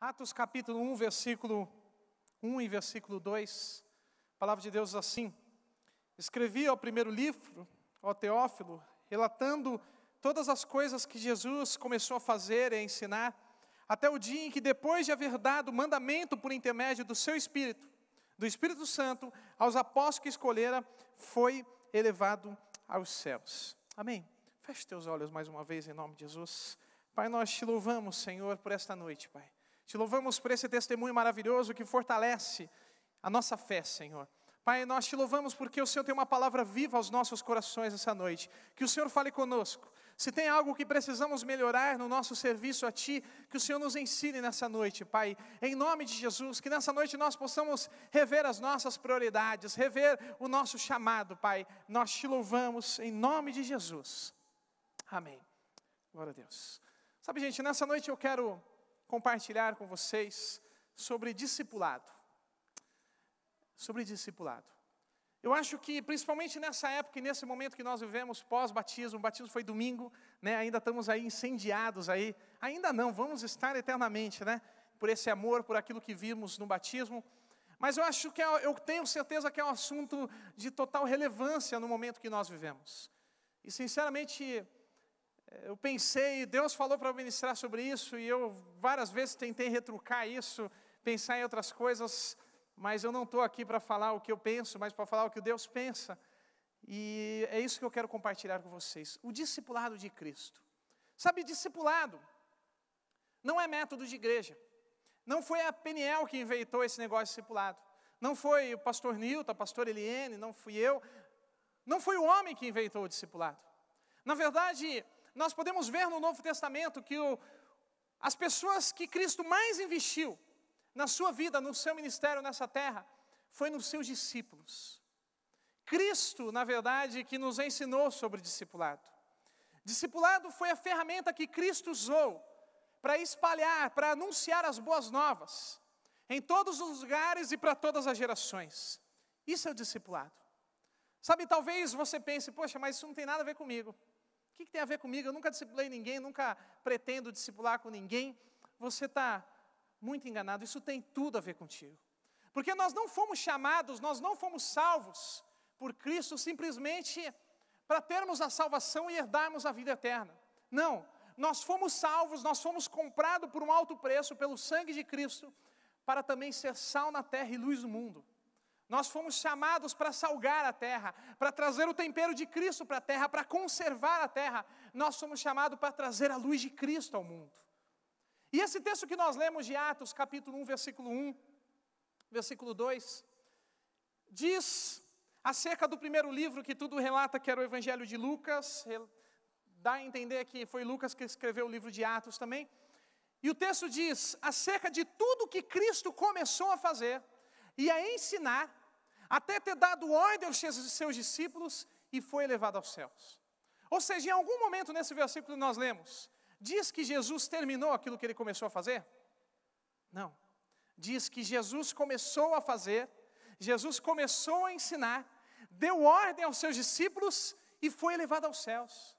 Atos capítulo 1, versículo 1 e versículo 2, a palavra de Deus diz assim: escrevi ao primeiro livro, ao Teófilo, relatando todas as coisas que Jesus começou a fazer e a ensinar, até o dia em que, depois de haver dado mandamento por intermédio do seu Espírito, do Espírito Santo, aos apóstolos que escolhera, foi elevado aos céus. Amém? Feche teus olhos mais uma vez em nome de Jesus. Pai, nós te louvamos, Senhor, por esta noite, Pai. Te louvamos por esse testemunho maravilhoso que fortalece a nossa fé, Senhor. Pai, nós te louvamos porque o Senhor tem uma palavra viva aos nossos corações essa noite. Que o Senhor fale conosco. Se tem algo que precisamos melhorar no nosso serviço a Ti, que o Senhor nos ensine nessa noite, Pai. Em nome de Jesus, que nessa noite nós possamos rever as nossas prioridades, rever o nosso chamado, Pai. Nós te louvamos em nome de Jesus. Amém. Glória a Deus. Sabe, gente, nessa noite eu quero compartilhar com vocês sobre discipulado. Sobre discipulado. Eu acho que, principalmente nessa época e nesse momento que nós vivemos pós-batismo, o batismo foi domingo, né? Ainda estamos aí incendiados aí, ainda não, vamos estar eternamente, né? Por esse amor, por aquilo que vimos no batismo. Mas eu acho que eu tenho certeza que é um assunto de total relevância no momento que nós vivemos. E sinceramente, eu pensei, Deus falou para eu ministrar sobre isso, e eu várias vezes tentei retrucar isso, pensar em outras coisas, mas eu não estou aqui para falar o que eu penso, mas para falar o que Deus pensa. E é isso que eu quero compartilhar com vocês. O discipulado de Cristo. Sabe, discipulado não é método de igreja. Não foi a Peniel que inventou esse negócio de discipulado. Não foi o pastor Nilton, a pastora Eliene, não fui eu. Não foi o homem que inventou o discipulado. Na verdade, nós podemos ver no Novo Testamento que as pessoas que Cristo mais investiu na sua vida, no seu ministério nessa terra, foi nos seus discípulos. Cristo, na verdade, que nos ensinou sobre discipulado. Discipulado foi a ferramenta que Cristo usou para espalhar, para anunciar as boas novas, em todos os lugares e para todas as gerações. Isso é o discipulado. Sabe, talvez você pense, poxa, mas isso não tem nada a ver comigo. O que tem a ver comigo? Eu nunca discipulei ninguém, nunca pretendo discipular com ninguém. Você está muito enganado, isso tem tudo a ver contigo. Porque nós não fomos chamados, nós não fomos salvos por Cristo simplesmente para termos a salvação e herdarmos a vida eterna. Não, nós fomos salvos, nós fomos comprados por um alto preço, pelo sangue de Cristo, para também ser sal na terra e luz do mundo. Nós fomos chamados para salgar a terra, para trazer o tempero de Cristo para a terra, para conservar a terra. Nós fomos chamados para trazer a luz de Cristo ao mundo. E esse texto que nós lemos de Atos, capítulo 1, versículo 1, versículo 2, diz acerca do primeiro livro que tudo relata, que era o Evangelho de Lucas, dá a entender que foi Lucas que escreveu o livro de Atos também. E o texto diz acerca de tudo que Cristo começou a fazer e a ensinar, até ter dado ordem aos seus discípulos e foi elevado aos céus. Ou seja, em algum momento nesse versículo que nós lemos, diz que Jesus terminou aquilo que ele começou a fazer? Não. Diz que Jesus começou a fazer, Jesus começou a ensinar, deu ordem aos seus discípulos e foi elevado aos céus.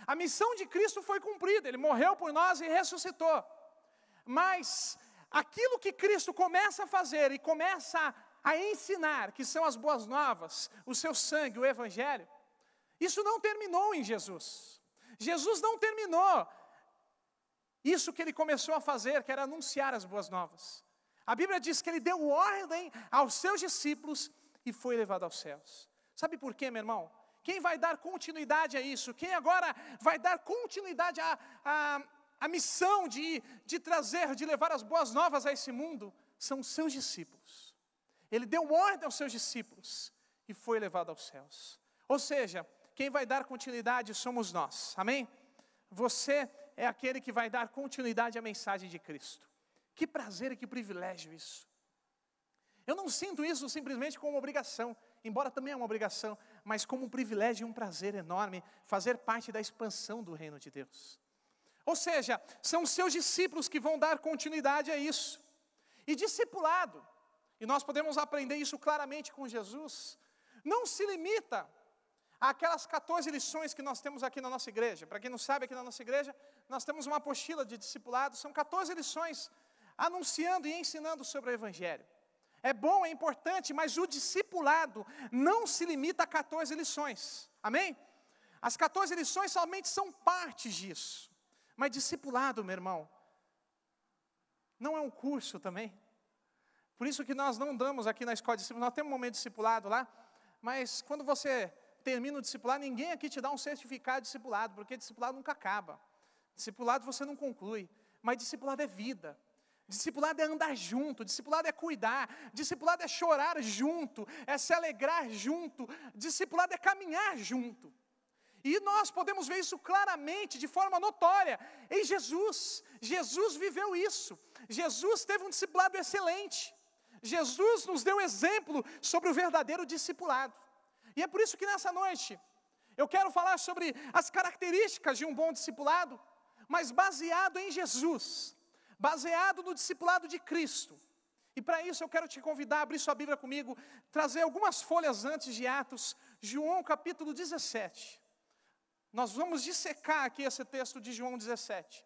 A missão de Cristo foi cumprida, Ele morreu por nós e ressuscitou. Mas aquilo que Cristo começa a fazer e começa a ensinar, que são as boas novas, o seu sangue, o Evangelho, isso não terminou em Jesus. Jesus não terminou isso que Ele começou a fazer, que era anunciar as boas novas. A Bíblia diz que Ele deu ordem aos seus discípulos e foi levado aos céus. Sabe por quê, meu irmão? Quem vai dar continuidade a isso? Quem agora vai dar continuidade à missão de trazer, de levar as boas novas a esse mundo? São os seus discípulos. Ele deu ordem aos seus discípulos e foi levado aos céus. Ou seja, quem vai dar continuidade somos nós, amém? Você é aquele que vai dar continuidade à mensagem de Cristo. Que prazer e que privilégio isso. Eu não sinto isso simplesmente como uma obrigação, embora também é uma obrigação, mas como um privilégio e um prazer enorme, fazer parte da expansão do reino de Deus. Ou seja, são os seus discípulos que vão dar continuidade a isso. E discipulado, e nós podemos aprender isso claramente com Jesus, não se limita aquelas 14 lições que nós temos aqui na nossa igreja. Para quem não sabe, aqui na nossa igreja, nós temos uma apostila de discipulado, são 14 lições anunciando e ensinando sobre o Evangelho. É bom, é importante, mas o discipulado não se limita a 14 lições. Amém? As 14 lições somente são partes disso. Mas discipulado, meu irmão, não é um curso também. Por isso que nós não damos aqui na escola de discipulado, nós temos um momento de discipulado lá, mas quando você termina o discipulado, ninguém aqui te dá um certificado de discipulado, porque discipulado nunca acaba. Discipulado você não conclui, mas discipulado é vida. Discipulado é andar junto, discipulado é cuidar, discipulado é chorar junto, é se alegrar junto, discipulado é caminhar junto. E nós podemos ver isso claramente, de forma notória, em Jesus. Jesus viveu isso. Jesus teve um discipulado excelente. Jesus nos deu exemplo sobre o verdadeiro discipulado. E é por isso que nessa noite, eu quero falar sobre as características de um bom discipulado, mas baseado em Jesus, baseado no discipulado de Cristo. E para isso eu quero te convidar a abrir sua Bíblia comigo, trazer algumas folhas antes de Atos, João capítulo 17. Nós vamos dissecar aqui esse texto de João 17.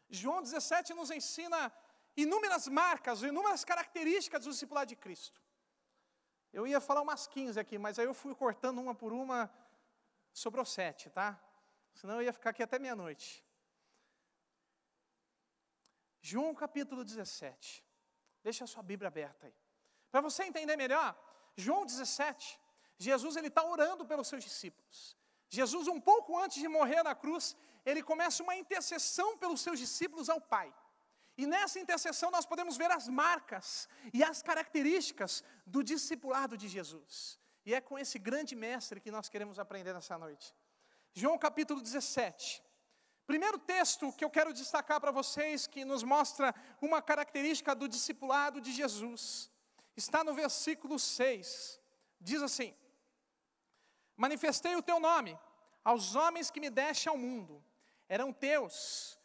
João 17 nos ensina inúmeras marcas, inúmeras características do discipulado de Cristo. Eu ia falar umas 15 aqui, mas aí eu fui cortando uma por uma, sobrou 7, tá? Senão eu ia ficar aqui até meia-noite. João capítulo 17. Deixa a sua Bíblia aberta aí. Para você entender melhor, João 17, Jesus está orando pelos seus discípulos. Jesus, um pouco antes de morrer na cruz, ele começa uma intercessão pelos seus discípulos ao Pai. E nessa intercessão nós podemos ver as marcas e as características do discipulado de Jesus. E é com esse grande mestre que nós queremos aprender nessa noite. João capítulo 17. Primeiro texto que eu quero destacar para vocês, que nos mostra uma característica do discipulado de Jesus, está no versículo 6. Diz assim: manifestei o teu nome aos homens que me deste ao mundo. Eram teus,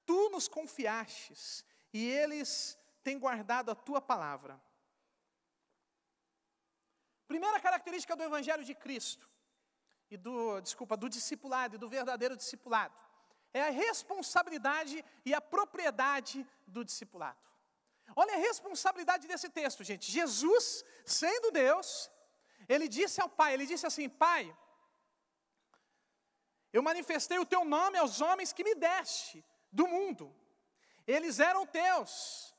tu nos confiastes, e eles têm guardado a tua palavra. Primeira característica do Evangelho de Cristo, do discipulado e do verdadeiro discipulado, é a responsabilidade e a propriedade do discipulado. Olha a responsabilidade desse texto, gente. Jesus, sendo Deus, ele disse ao Pai, ele disse assim: Pai, eu manifestei o teu nome aos homens que me deste do mundo. Eles eram teus,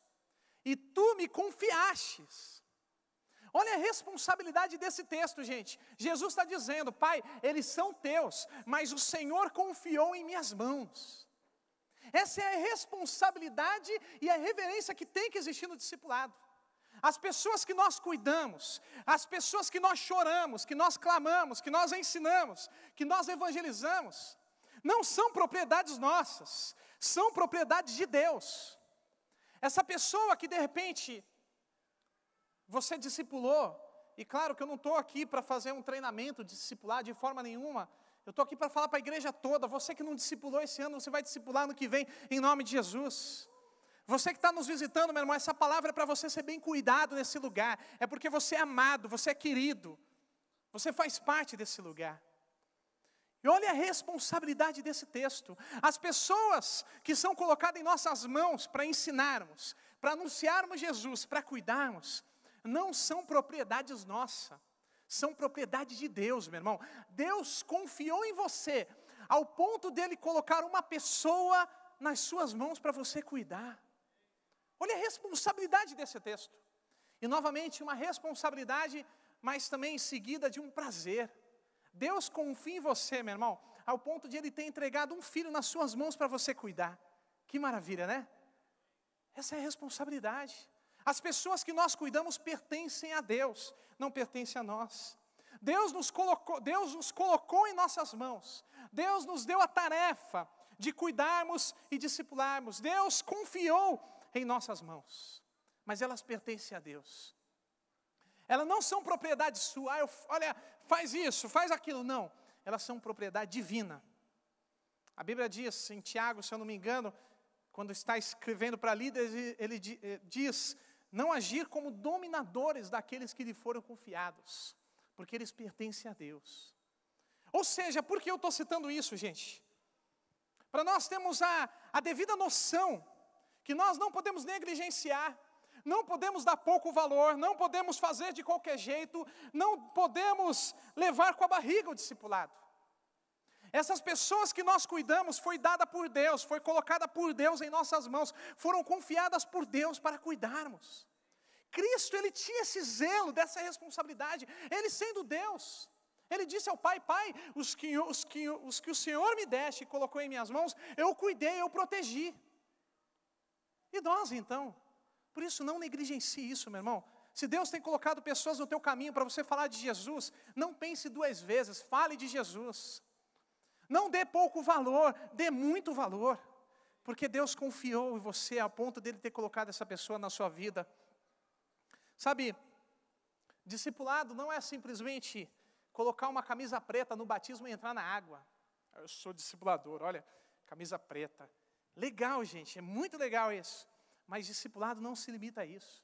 e tu me confiastes. Olha a responsabilidade desse texto, gente. Jesus está dizendo: Pai, eles são teus, mas o Senhor confiou em minhas mãos. Essa é a responsabilidade e a reverência que tem que existir no discipulado. As pessoas que nós cuidamos, as pessoas que nós choramos, que nós clamamos, que nós ensinamos, que nós evangelizamos, não são propriedades nossas, são propriedades de Deus. Essa pessoa que de repente você discipulou, e claro que eu não estou aqui para fazer um treinamento de discipular de forma nenhuma, eu estou aqui para falar para a igreja toda. Você que não discipulou esse ano, você vai discipular no que vem, em nome de Jesus. Você que está nos visitando, meu irmão, essa palavra é para você ser bem cuidado nesse lugar. É porque você é amado, você é querido. Você faz parte desse lugar. E olha a responsabilidade desse texto. As pessoas que são colocadas em nossas mãos para ensinarmos, para anunciarmos Jesus, para cuidarmos, não são propriedades nossas. São propriedade de Deus, meu irmão. Deus confiou em você, ao ponto dele colocar uma pessoa nas suas mãos para você cuidar. Olha a responsabilidade desse texto. E novamente uma responsabilidade, mas também em seguida de um prazer. Deus confia em você, meu irmão, ao ponto de ele ter entregado um filho nas suas mãos para você cuidar. Que maravilha, né? Essa é a responsabilidade. As pessoas que nós cuidamos pertencem a Deus, não pertencem a nós. Deus nos colocou em nossas mãos. Deus nos deu a tarefa de cuidarmos e discipularmos. Deus confiou em nossas mãos, mas elas pertencem a Deus. Elas não são propriedade sua. Olha, faz isso, faz aquilo. Não, elas são propriedade divina. A Bíblia diz, em Tiago, se eu não me engano, quando está escrevendo para líderes, ele diz: não agir como dominadores daqueles que lhe foram confiados, porque eles pertencem a Deus. Ou seja, por que eu estou citando isso, gente? Para nós termos a devida noção que nós não podemos negligenciar, não podemos dar pouco valor, não podemos fazer de qualquer jeito, não podemos levar com a barriga o discipulado. Essas pessoas que nós cuidamos foi dada por Deus, foi colocada por Deus em nossas mãos, foram confiadas por Deus para cuidarmos. Cristo, Ele tinha esse zelo dessa responsabilidade, Ele sendo Deus. Ele disse ao Pai, Pai, os que o Senhor me deste e colocou em minhas mãos, eu cuidei, eu protegi. E nós então, por isso não negligencie isso, meu irmão. Se Deus tem colocado pessoas no teu caminho para você falar de Jesus, não pense duas vezes, fale de Jesus. Não dê pouco valor, dê muito valor. Porque Deus confiou em você a ponto dele ter colocado essa pessoa na sua vida. Sabe, discipulado não é simplesmente colocar uma camisa preta no batismo e entrar na água. Eu sou discipulador, olha, camisa preta. Legal, gente, é muito legal isso. Mas discipulado não se limita a isso.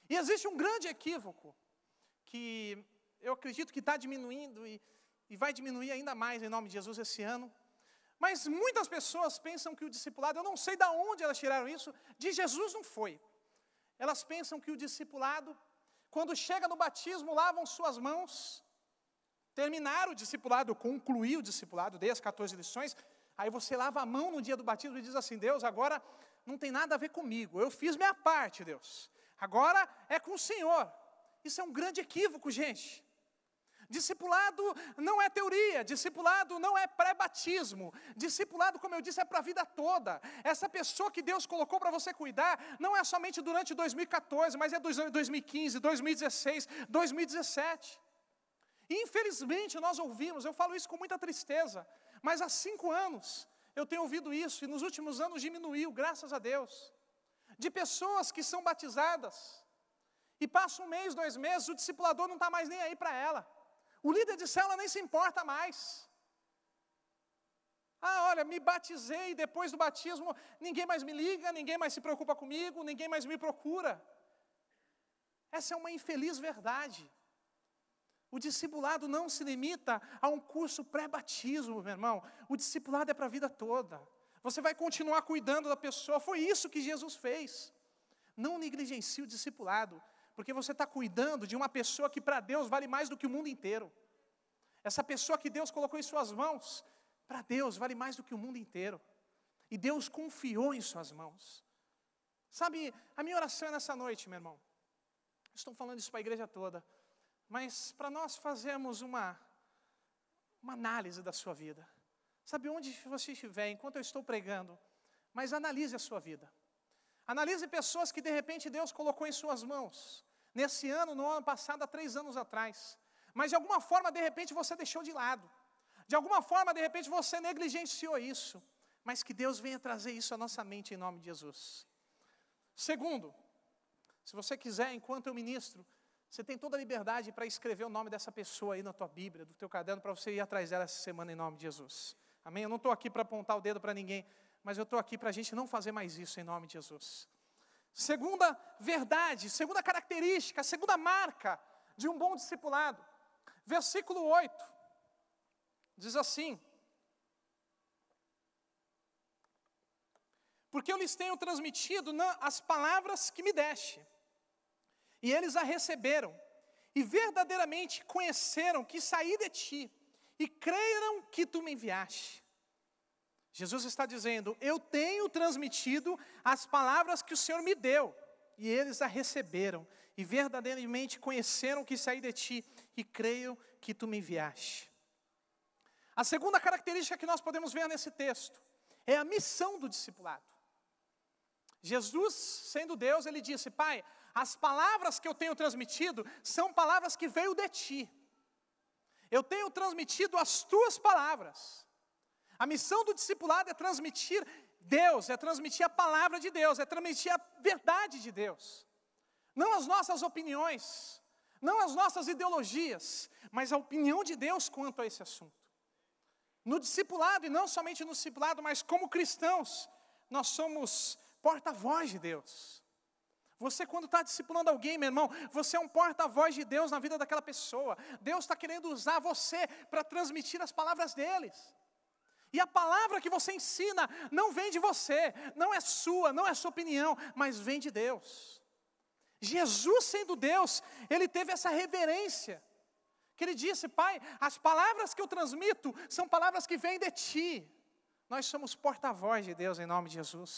E existe um grande equívoco, que eu acredito que está diminuindo e vai diminuir ainda mais em nome de Jesus esse ano. Mas muitas pessoas pensam que o discipulado, eu não sei de onde elas tiraram isso, de Jesus não foi. Elas pensam que o discipulado, quando chega no batismo, lavam suas mãos, terminar o discipulado, concluir o discipulado, dei as 14 lições, aí você lava a mão no dia do batismo e diz assim, Deus, agora não tem nada a ver comigo, eu fiz minha parte, Deus. Agora é com o Senhor. Isso é um grande equívoco, gente. Discipulado não é teoria, discipulado não é pré-batismo. Discipulado, como eu disse, é para a vida toda. Essa pessoa que Deus colocou para você cuidar, não é somente durante 2014, mas é 2015, 2016, 2017. Infelizmente nós ouvimos, eu falo isso com muita tristeza, mas há 5 anos eu tenho ouvido isso, e nos últimos anos diminuiu, graças a Deus, de pessoas que são batizadas, e passa 1 mês, 2 meses, o discipulador não está mais nem aí para ela, o líder de célula nem se importa mais. Ah, olha, me batizei, depois do batismo, ninguém mais me liga, ninguém mais se preocupa comigo, ninguém mais me procura. Essa é uma infeliz verdade. O discipulado não se limita a um curso pré-batismo, meu irmão. O discipulado é para a vida toda. Você vai continuar cuidando da pessoa. Foi isso que Jesus fez. Não negligencie o discipulado, porque você está cuidando de uma pessoa que para Deus vale mais do que o mundo inteiro. Essa pessoa que Deus colocou em suas mãos, para Deus vale mais do que o mundo inteiro. E Deus confiou em suas mãos. Sabe, a minha oração é nessa noite, meu irmão. Estou falando isso para a igreja toda. Mas para nós fazermos uma análise da sua vida. Sabe, onde você estiver, enquanto eu estou pregando, mas analise a sua vida. Analise pessoas que de repente Deus colocou em suas mãos. Nesse ano, no ano passado, há 3 anos atrás. Mas de alguma forma, de repente, você deixou de lado. De alguma forma, de repente, você negligenciou isso. Mas que Deus venha trazer isso à nossa mente em nome de Jesus. Segundo, se você quiser, enquanto eu ministro, você tem toda a liberdade para escrever o nome dessa pessoa aí na tua Bíblia, do teu caderno, para você ir atrás dela essa semana em nome de Jesus. Amém? Eu não estou aqui para apontar o dedo para ninguém, mas eu estou aqui para a gente não fazer mais isso em nome de Jesus. Segunda verdade, segunda característica, segunda marca de um bom discipulado. Versículo 8, diz assim: porque eu lhes tenho transmitido as palavras que me deste, e eles a receberam, e verdadeiramente conheceram que saí de ti, e creram que tu me enviaste. Jesus está dizendo, eu tenho transmitido as palavras que o Senhor me deu, e eles a receberam, e verdadeiramente conheceram que saí de ti, e creio que tu me enviaste. A segunda característica que nós podemos ver nesse texto, é a missão do discipulado. Jesus, sendo Deus, ele disse, Pai, as palavras que eu tenho transmitido, são palavras que veio de ti. Eu tenho transmitido as tuas palavras. A missão do discipulado é transmitir Deus, é transmitir a palavra de Deus, é transmitir a verdade de Deus. Não as nossas opiniões, não as nossas ideologias, mas a opinião de Deus quanto a esse assunto. No discipulado, e não somente no discipulado, mas como cristãos, nós somos porta-voz de Deus. Você quando está discipulando alguém, meu irmão, você é um porta-voz de Deus na vida daquela pessoa. Deus está querendo usar você para transmitir as palavras deles. E a palavra que você ensina não vem de você, não é sua opinião, mas vem de Deus. Jesus, sendo Deus, ele teve essa reverência, que ele disse: Pai, as palavras que eu transmito são palavras que vêm de Ti. Nós somos porta-voz de Deus em nome de Jesus.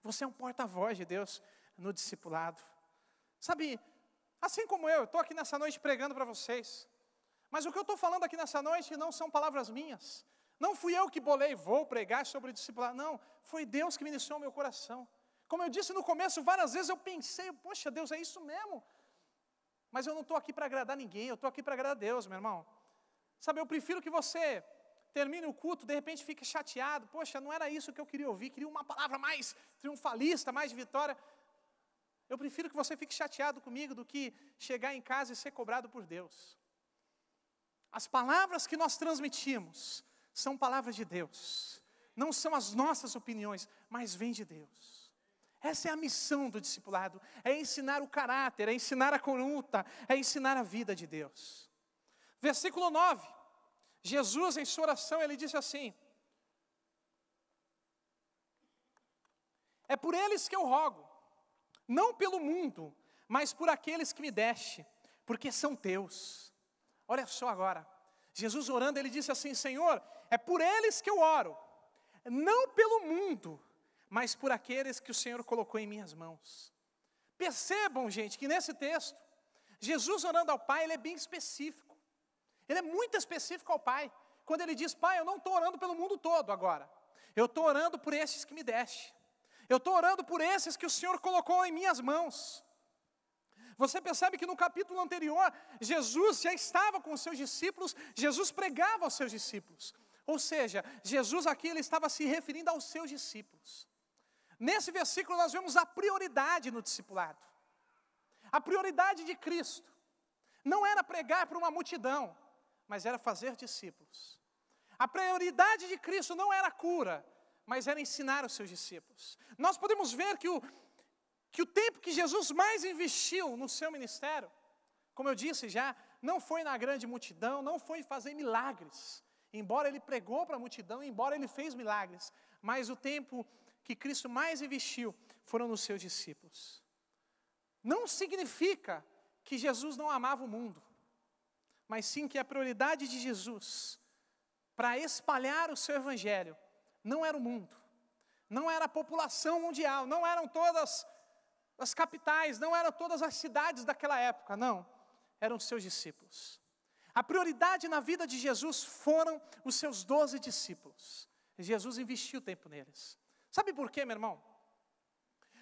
Você é um porta-voz de Deus no discipulado. Sabe, assim como eu estou aqui nessa noite pregando para vocês, mas o que eu estou falando aqui nessa noite não são palavras minhas. Não fui eu que bolei, vou pregar sobre o discipulado. Não, foi Deus que ministrou ao meu coração. Como eu disse no começo, várias vezes eu pensei: poxa Deus, é isso mesmo. Mas eu não estou aqui para agradar ninguém, eu estou aqui para agradar a Deus, meu irmão. Sabe, eu prefiro que você termine o culto, de repente fique chateado. Poxa, não era isso que eu queria ouvir, queria uma palavra mais triunfalista, mais de vitória. Eu prefiro que você fique chateado comigo do que chegar em casa e ser cobrado por Deus. As palavras que nós transmitimos são palavras de Deus. Não são as nossas opiniões, mas vêm de Deus. Essa é a missão do discipulado, é ensinar o caráter, é ensinar a conduta, é ensinar a vida de Deus. Versículo 9, Jesus em sua oração, ele disse assim: é por eles que eu rogo, não pelo mundo, mas por aqueles que me deste, porque são teus. Olha só agora, Jesus orando, ele disse assim: Senhor, é por eles que eu oro, não pelo mundo, mas por aqueles que o Senhor colocou em minhas mãos. Percebam, gente, que nesse texto, Jesus orando ao Pai, ele é bem específico. Ele é muito específico ao Pai. Quando ele diz: Pai, eu não estou orando pelo mundo todo agora. Eu estou orando por esses que me deste. Eu estou orando por esses que o Senhor colocou em minhas mãos. Você percebe que no capítulo anterior, Jesus já estava com os seus discípulos, Jesus pregava aos seus discípulos. Ou seja, Jesus aqui ele estava se referindo aos seus discípulos. Nesse versículo nós vemos a prioridade no discipulado. A prioridade de Cristo não era pregar para uma multidão, mas era fazer discípulos. A prioridade de Cristo não era cura, mas era ensinar os seus discípulos. Nós podemos ver que o tempo que Jesus mais investiu no seu ministério, como eu disse já, não foi na grande multidão, não foi em fazer milagres. Embora ele pregou para a multidão, embora ele fez milagres, mas o tempo que Cristo mais investiu foram nos seus discípulos. Não significa que Jesus não amava o mundo, mas sim que a prioridade de Jesus para espalhar o seu evangelho não era o mundo, não era a população mundial, não eram todas as capitais, não eram todas as cidades daquela época, não, eram os seus discípulos. A prioridade na vida de Jesus foram os seus 12 discípulos. Jesus investiu tempo neles. Sabe por quê, meu irmão?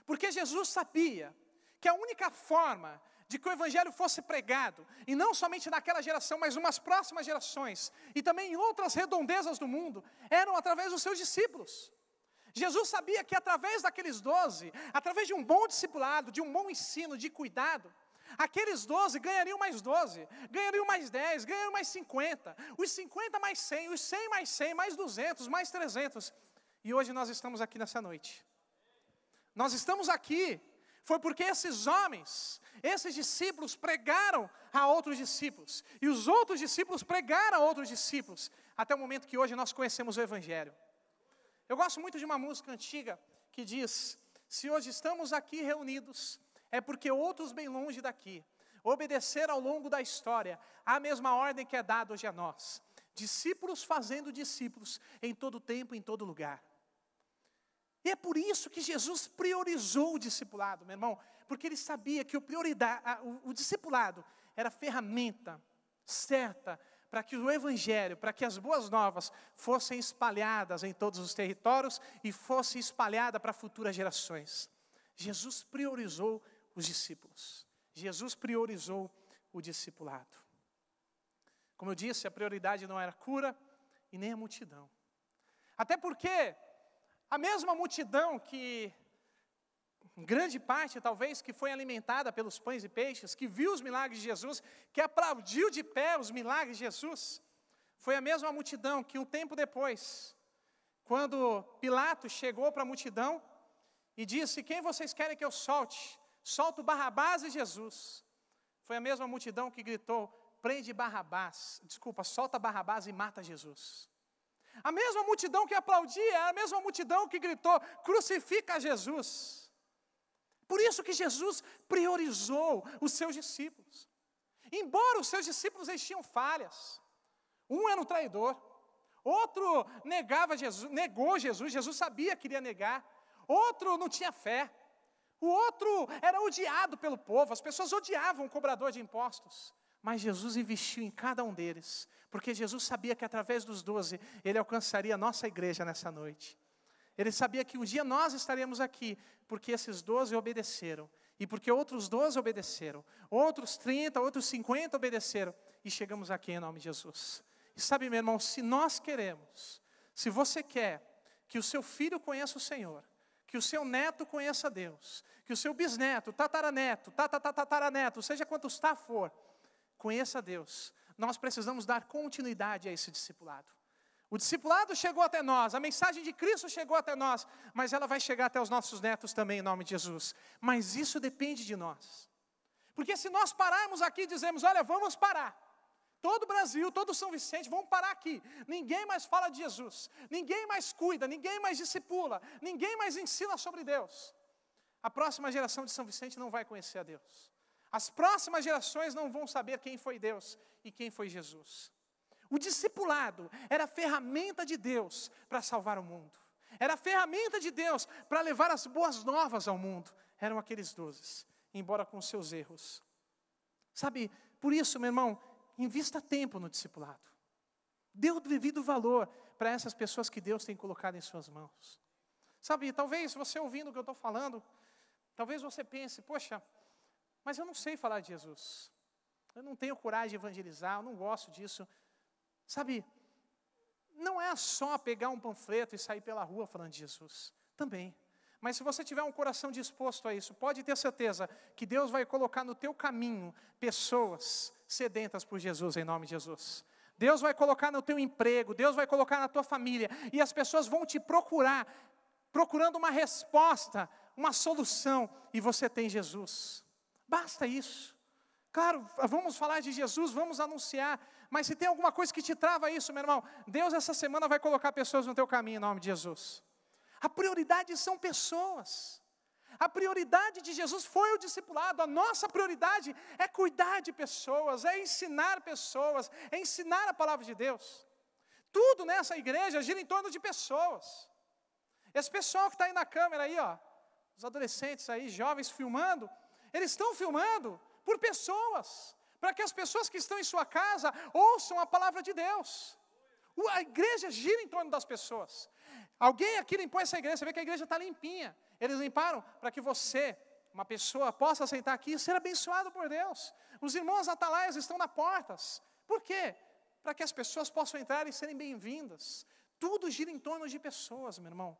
Porque Jesus sabia que a única forma de que o evangelho fosse pregado, e não somente naquela geração, mas umas próximas gerações, e também em outras redondezas do mundo, eram através dos seus discípulos. Jesus sabia que através daqueles 12, através de um bom discipulado, de um bom ensino, de cuidado, aqueles 12 ganhariam mais 12, ganhariam mais 10, ganhariam mais 50, os 50 mais 100, os 100 mais 100, mais 200, mais 300. E hoje nós estamos aqui nessa noite. Nós estamos aqui, foi porque esses homens, esses discípulos pregaram a outros discípulos, e os outros discípulos pregaram a outros discípulos, até o momento que hoje nós conhecemos o Evangelho. Eu gosto muito de uma música antiga que diz: se hoje estamos aqui reunidos, é porque outros bem longe daqui obedeceram ao longo da história a mesma ordem que é dada hoje a nós. Discípulos fazendo discípulos em todo tempo, em todo lugar. E é por isso que Jesus priorizou o discipulado, meu irmão, porque ele sabia que o discipulado era a ferramenta certa para que o evangelho, para que as boas novas fossem espalhadas em todos os territórios e fossem espalhadas para futuras gerações. Jesus priorizou os discípulos. Jesus priorizou o discipulado. Como eu disse, a prioridade não era a cura e nem a multidão. Até porque a mesma multidão que, em grande parte talvez, que foi alimentada pelos pães e peixes, que viu os milagres de Jesus, que aplaudiu de pé os milagres de Jesus, foi a mesma multidão que um tempo depois, quando Pilatos chegou para a multidão e disse: quem vocês querem que eu solte? Solto Barrabás e Jesus. Foi a mesma multidão que gritou: solta Barrabás e mata Jesus. A mesma multidão que aplaudia, a mesma multidão que gritou, crucifica Jesus. Por isso que Jesus priorizou os seus discípulos. Embora os seus discípulos eles tinham falhas. Um era um traidor, outro negou Jesus, Jesus sabia que iria negar. Outro não tinha fé. O outro era odiado pelo povo, as pessoas odiavam o cobrador de impostos. Mas Jesus investiu em cada um deles, porque Jesus sabia que através dos 12, Ele alcançaria a nossa igreja nessa noite. Ele sabia que um dia nós estaríamos aqui, porque esses 12 obedeceram, e porque outros 12 obedeceram, outros 30, outros 50 obedeceram, e chegamos aqui em nome de Jesus. E sabe, meu irmão, se nós queremos, se você quer que o seu filho conheça o Senhor, que o seu neto conheça Deus, que o seu bisneto, tataraneto, seja quantos for, conheça Deus, nós precisamos dar continuidade a esse discipulado. O discipulado chegou até nós, a mensagem de Cristo chegou até nós, mas ela vai chegar até os nossos netos também, em nome de Jesus. Mas isso depende de nós. Porque se nós pararmos aqui e dizemos, olha, vamos parar. Todo o Brasil, todo São Vicente, vamos parar aqui. Ninguém mais fala de Jesus, ninguém mais cuida, ninguém mais discipula, ninguém mais ensina sobre Deus. A próxima geração de São Vicente não vai conhecer a Deus. As próximas gerações não vão saber quem foi Deus e quem foi Jesus. O discipulado era a ferramenta de Deus para salvar o mundo. Era a ferramenta de Deus para levar as boas novas ao mundo. Eram aqueles 12, embora com seus erros. Sabe, por isso, meu irmão, invista tempo no discipulado. Dê o devido valor para essas pessoas que Deus tem colocado em suas mãos. Sabe, talvez você ouvindo o que eu estou falando, talvez você pense, poxa, mas eu não sei falar de Jesus. Eu não tenho coragem de evangelizar, eu não gosto disso. Sabe, não é só pegar um panfleto e sair pela rua falando de Jesus. Também. Mas se você tiver um coração disposto a isso, pode ter certeza que Deus vai colocar no teu caminho pessoas sedentas por Jesus, em nome de Jesus. Deus vai colocar no teu emprego, Deus vai colocar na tua família, e as pessoas vão te procurar, procurando uma resposta, uma solução, e você tem Jesus. Basta isso. Claro, vamos falar de Jesus, vamos anunciar, mas se tem alguma coisa que te trava isso, meu irmão, Deus essa semana vai colocar pessoas no teu caminho, em nome de Jesus. A prioridade são pessoas. A prioridade de Jesus foi o discipulado. A nossa prioridade é cuidar de pessoas, é ensinar pessoas, é ensinar a palavra de Deus. Tudo nessa igreja gira em torno de pessoas. Esse pessoal que está aí na câmera, aí, ó, os adolescentes aí, jovens filmando, eles estão filmando por pessoas, para que as pessoas que estão em sua casa ouçam a palavra de Deus. A igreja gira em torno das pessoas. Alguém aqui limpou essa igreja, você vê que a igreja está limpinha. Eles limparam para que você, uma pessoa, possa sentar aqui e ser abençoado por Deus. Os irmãos atalaias estão nas portas. Por quê? Para que as pessoas possam entrar e serem bem-vindas. Tudo gira em torno de pessoas, meu irmão.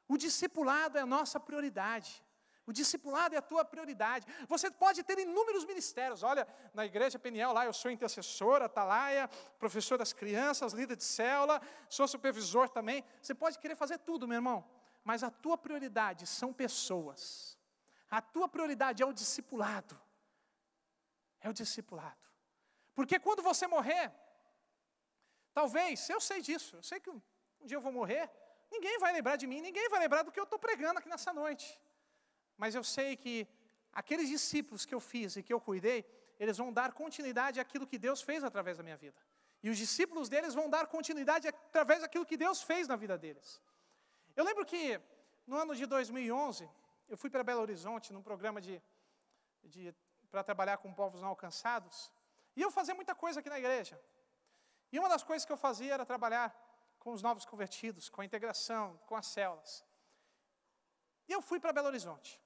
O discipulado é a nossa prioridade. O discipulado é a tua prioridade. Você pode ter inúmeros ministérios. Olha, na igreja Peniel lá eu sou intercessora, atalaia, professor das crianças, líder de célula, sou supervisor também. Você pode querer fazer tudo, meu irmão. Mas a tua prioridade são pessoas. A tua prioridade é o discipulado. É o discipulado. Porque quando você morrer, talvez, eu sei disso, eu sei que um dia eu vou morrer, ninguém vai lembrar de mim, ninguém vai lembrar do que eu estou pregando aqui nessa noite. Mas eu sei que aqueles discípulos que eu fiz e que eu cuidei, eles vão dar continuidade àquilo que Deus fez através da minha vida. E os discípulos deles vão dar continuidade através daquilo que Deus fez na vida deles. Eu lembro que no ano de 2011, eu fui para Belo Horizonte num programa para trabalhar com povos não alcançados. E eu fazia muita coisa aqui na igreja. E uma das coisas que eu fazia era trabalhar com os novos convertidos, com a integração, com as células. E eu fui para Belo Horizonte.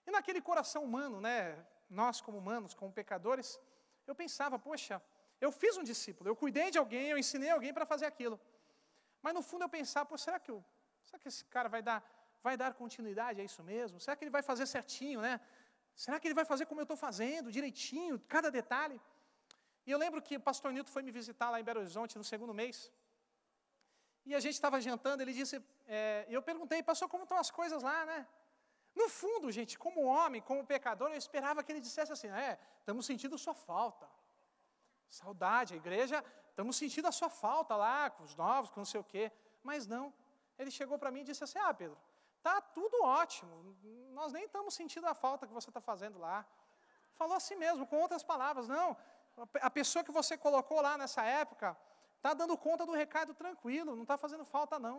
E naquele coração humano, né, nós como humanos, como pecadores, eu pensava, poxa, eu fiz um discípulo, eu cuidei de alguém, eu ensinei alguém para fazer aquilo. Mas no fundo eu pensava, pô, será que esse cara vai dar continuidade a isso mesmo? Será que ele vai fazer certinho, né? Será que ele vai fazer como eu estou fazendo, direitinho, cada detalhe? E eu lembro que o pastor Nilton foi me visitar lá em Belo Horizonte no segundo mês. E a gente estava jantando, ele disse, eu perguntei, pastor, como estão as coisas lá, né? No fundo, gente, como homem, como pecador, eu esperava que ele dissesse assim, estamos sentindo sua falta. Saudade, a igreja estamos sentindo a sua falta lá, com os novos, com não sei o quê. Mas não, ele chegou para mim e disse assim, Pedro, está tudo ótimo, nós nem estamos sentindo a falta que você está fazendo lá. Falou assim mesmo, com outras palavras, não, a pessoa que você colocou lá nessa época, está dando conta do recado tranquilo, não está fazendo falta não.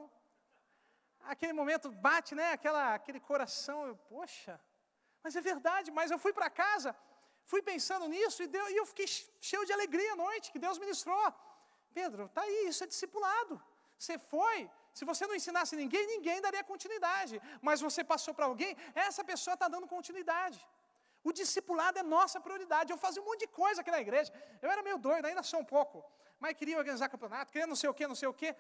Aquele momento bate, né, aquele coração, poxa, mas é verdade, mas eu fui para casa, fui pensando nisso e eu fiquei cheio de alegria à noite, que Deus ministrou. Pedro, está aí, isso é discipulado. Você foi, se você não ensinasse ninguém daria continuidade. Mas você passou para alguém, essa pessoa está dando continuidade. O discipulado é nossa prioridade. Eu fazia um monte de coisa aqui na igreja. Eu era meio doido, ainda sou um pouco. Mas queria organizar campeonato, queria não sei o quê.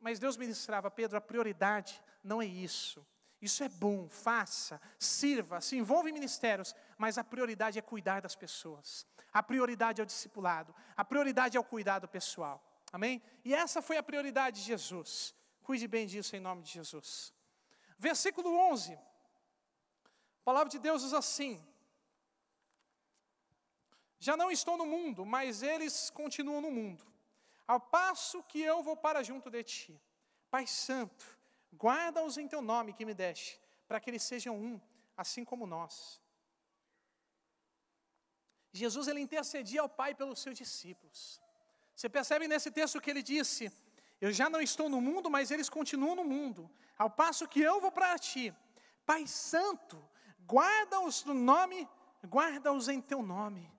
Mas Deus ministrava, Pedro, a prioridade não é isso. Isso é bom, faça, sirva, se envolva em ministérios, mas a prioridade é cuidar das pessoas. A prioridade é o discipulado, a prioridade é o cuidado pessoal. Amém? E essa foi a prioridade de Jesus. Cuide bem disso em nome de Jesus. Versículo 11. A palavra de Deus diz assim: já não estou no mundo, mas eles continuam no mundo. Ao passo que eu vou para junto de ti. Pai Santo, guarda-os em teu nome que me deste, para que eles sejam um, assim como nós. Jesus, ele intercedia ao Pai pelos seus discípulos. Você percebe nesse texto que ele disse, eu já não estou no mundo, mas eles continuam no mundo. Ao passo que eu vou para ti. Pai Santo, guarda-os no nome, guarda-os em teu nome.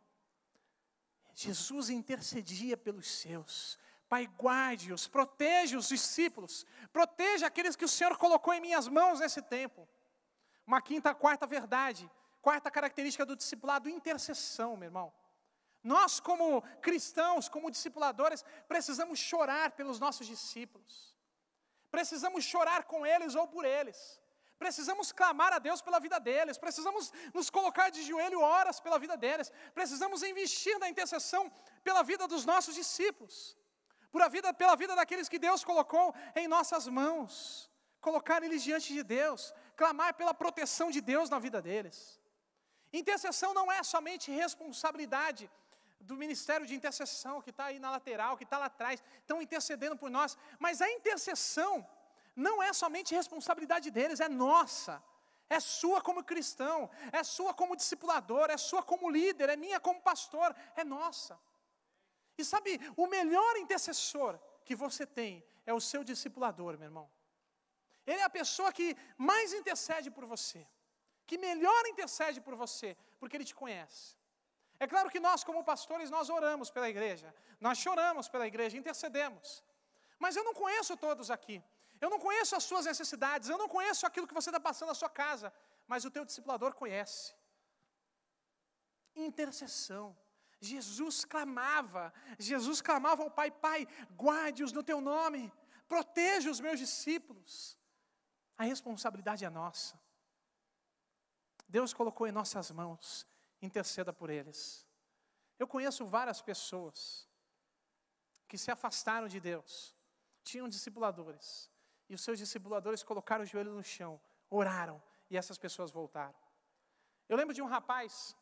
Jesus intercedia pelos seus. Pai, guarde-os, proteja os discípulos, proteja aqueles que o Senhor colocou em minhas mãos nesse tempo. Uma quarta verdade, quarta característica do discipulado, intercessão, meu irmão. Nós, como cristãos, como discipuladores, precisamos chorar pelos nossos discípulos. Precisamos chorar com eles ou por eles. Precisamos clamar a Deus pela vida deles. Precisamos nos colocar de joelho horas pela vida deles. Precisamos investir na intercessão pela vida dos nossos discípulos. Pela vida daqueles que Deus colocou em nossas mãos. Colocar eles diante de Deus. Clamar pela proteção de Deus na vida deles. Intercessão não é somente responsabilidade do ministério de intercessão, que está aí na lateral, que está lá atrás, estão intercedendo por nós. Mas a intercessão não é somente responsabilidade deles, é nossa. É sua como cristão, é sua como discipulador, é sua como líder, é minha como pastor, é nossa. E sabe, o melhor intercessor que você tem é o seu discipulador, meu irmão. Ele é a pessoa que mais intercede por você, que melhor intercede por você, porque ele te conhece. É claro que nós, como pastores, nós oramos pela igreja, nós choramos pela igreja, intercedemos. Mas eu não conheço todos aqui, eu não conheço as suas necessidades, eu não conheço aquilo que você está passando na sua casa, mas o teu discipulador conhece. Intercessão. Jesus clamava ao Pai, Pai, guarde-os no teu nome, proteja os meus discípulos. A responsabilidade é nossa. Deus colocou em nossas mãos, interceda por eles. Eu conheço várias pessoas que se afastaram de Deus, tinham discipuladores, e os seus discipuladores colocaram o joelho no chão, oraram, e essas pessoas voltaram. Eu lembro de um rapaz,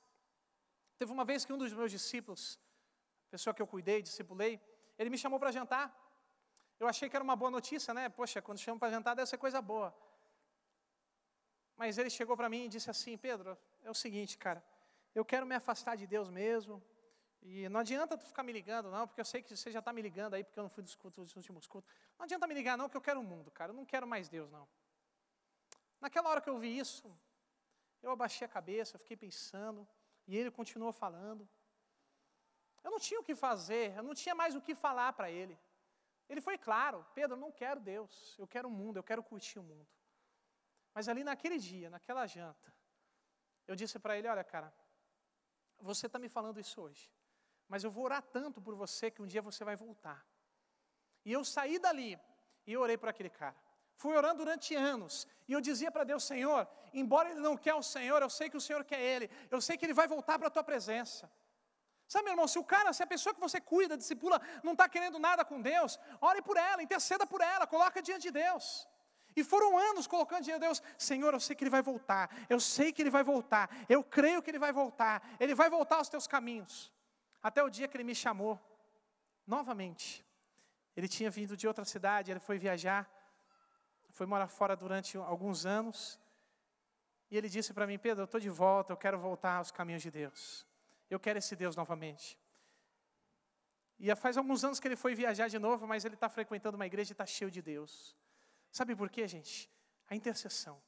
teve uma vez que um dos meus discípulos, pessoa que eu cuidei, discipulei, ele me chamou para jantar. Eu achei que era uma boa notícia, né? Poxa, quando chamam para jantar deve ser coisa boa. Mas ele chegou para mim e disse assim, Pedro, é o seguinte, cara, eu quero me afastar de Deus mesmo, e não adianta tu ficar me ligando não, porque eu sei que você já está me ligando aí, porque eu não fui dos últimos cultos. Não adianta me ligar não, que eu quero o mundo, cara, eu não quero mais Deus não. Naquela hora que eu vi isso, eu abaixei a cabeça, eu fiquei pensando, e ele continuou falando. Eu não tinha o que fazer, eu não tinha mais o que falar para ele. Ele foi claro, Pedro, eu não quero Deus, eu quero o mundo, eu quero curtir o mundo. Mas ali naquele dia, naquela janta, eu disse para ele, olha cara, você está me falando isso hoje, mas eu vou orar tanto por você que um dia você vai voltar. E eu saí dali e eu orei por aquele cara. Fui orando durante anos, e eu dizia para Deus, Senhor, embora ele não quer o Senhor, eu sei que o Senhor quer ele, eu sei que ele vai voltar para a tua presença. Sabe, meu irmão, se a pessoa que você cuida, discipula, não está querendo nada com Deus, ore por ela, interceda por ela, coloca diante de Deus. E foram anos colocando diante de Deus, Senhor, eu sei que ele vai voltar, eu sei que ele vai voltar, eu creio que ele vai voltar aos teus caminhos. Até o dia que ele me chamou novamente. Ele tinha vindo de outra cidade, ele foi viajar, foi morar fora durante alguns anos. E ele disse para mim: Pedro, eu estou de volta, eu quero voltar aos caminhos de Deus. Eu quero esse Deus novamente. E faz alguns anos que ele foi viajar de novo, mas ele está frequentando uma igreja e está cheio de Deus. Sabe por quê, gente? A intercessão.